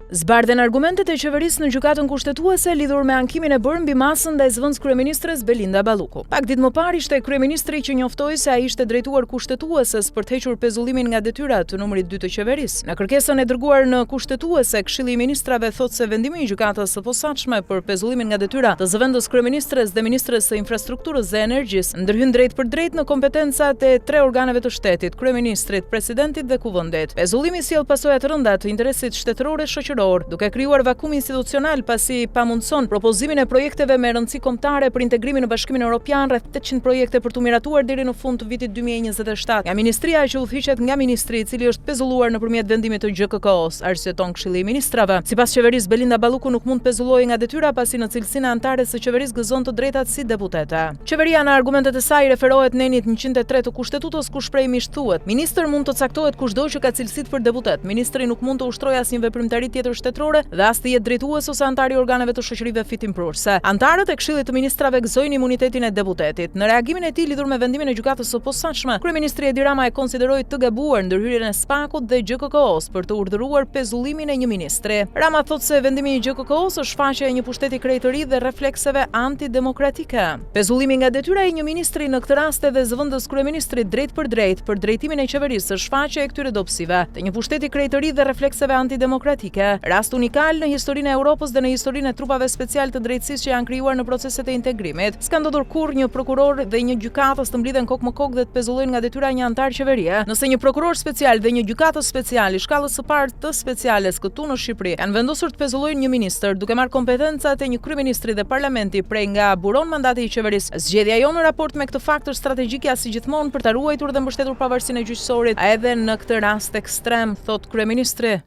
Zbardhen argumentet e qeverisë në gjykatën kushtetuese lidhur me ankimin e bërë mbi masën ndaj zëvendës kryeministres Belinda Balluku. Pak ditë më parë ishte kryeministri që njoftoi se ai ishte drejtuar kushtetueses për të hequr pezullimin nga detyrat të numrit 2 të qeverisë. Në kërkesën e dërguar në kushtetuese, Këshilli i Ministrave thotë se vendimi i gjykatës së posaçme për pezullimin nga detyra të zëvendës kryeministres dhe ministres së infrastrukturës dhe energjisë ndërhyn drejt për drejt në kompetencat e 3 organeve të shtetit: kryeministrit, presidentit dhe kuvendit. Pezullimi sjell pasoja të rënda të interesit shtetëror e shoqëror, duke krijuar vakum institucional pasi pamundson propozimin e projekteve me rëndësi kombëtare për integrimin në Bashkimin Evropian, rreth 800 projekte për të miratuar deri në fund të vitit 2027. Nga ministria që udhëhiqet nga ministri i cili është pezulluar nëpërmjet vendimit të GKK-s, arsyeton Këshilli i Ministrave. Sipas qeverisë, Belinda Balluku nuk mund pezullohej nga detyra pasi në cilësinë e antares së qeverisë gëzon të drejtat si deputete. Qeveria në argumentet e saj referohet nenit 103 të kushtetutës ku shprehmisht thuhet: ministër mund të caktohet kushdo që ka cilësitë për deputet. Ministri nuk mund të ushtrojë asnjë veprimtari tjetër shtetërore dhe as të jetë drejtues ose antar i organeve të shoqërive fitimprurse. Antarët e Këshillit të Ministrave gëzojnë imunitetin e deputetit. Në reagimin e tij lidhur me vendimin e gjykatës së posaçme, kryeministri Edi Rama e konsideroi të gabuar ndërhyrjen e SPAK-ut dhe GKK-s për të urdhëruar pezullimin e një ministri. Rama thotë se vendimi i GKK-s është shfaqje e një pushteti krejtëri dhe reflekseve antidemokratike. Pezullimi nga detyra e një ministri, në këtë rast edhe zëvendës kryeministrit drejt për drejtimin e qeverisë, është shfaqje e këtyre dobësive të një pushteti krejtëri dhe reflekseve antidemokratike. Rast unikal në historinë e Europës dhe në historinë e trupave special të drejtësisë që janë krijuar në proceset e integrimit. S'ka ndodhur kurrë një prokuror dhe një gjykatës të mblidhen kokë me kokë dhe të pezullojnë nga detyra një antar qeverie. Nëse një prokuror special dhe një gjykatës special i shkallës së parë të speciales këtu në Shqipëri kanë vendosur të pezullojnë një ministër duke marrë kompetencat e një kryeministri dhe parlamenti prej nga buron mandati i qeverisë, zgjedhja jonë në raport me këtë faktor strategjik si gjithmonë për ta ruajtur dhe mbështetur pavarësinë e gjyqësorit, edhe në këtë rast ekstrem, thot kryeministri.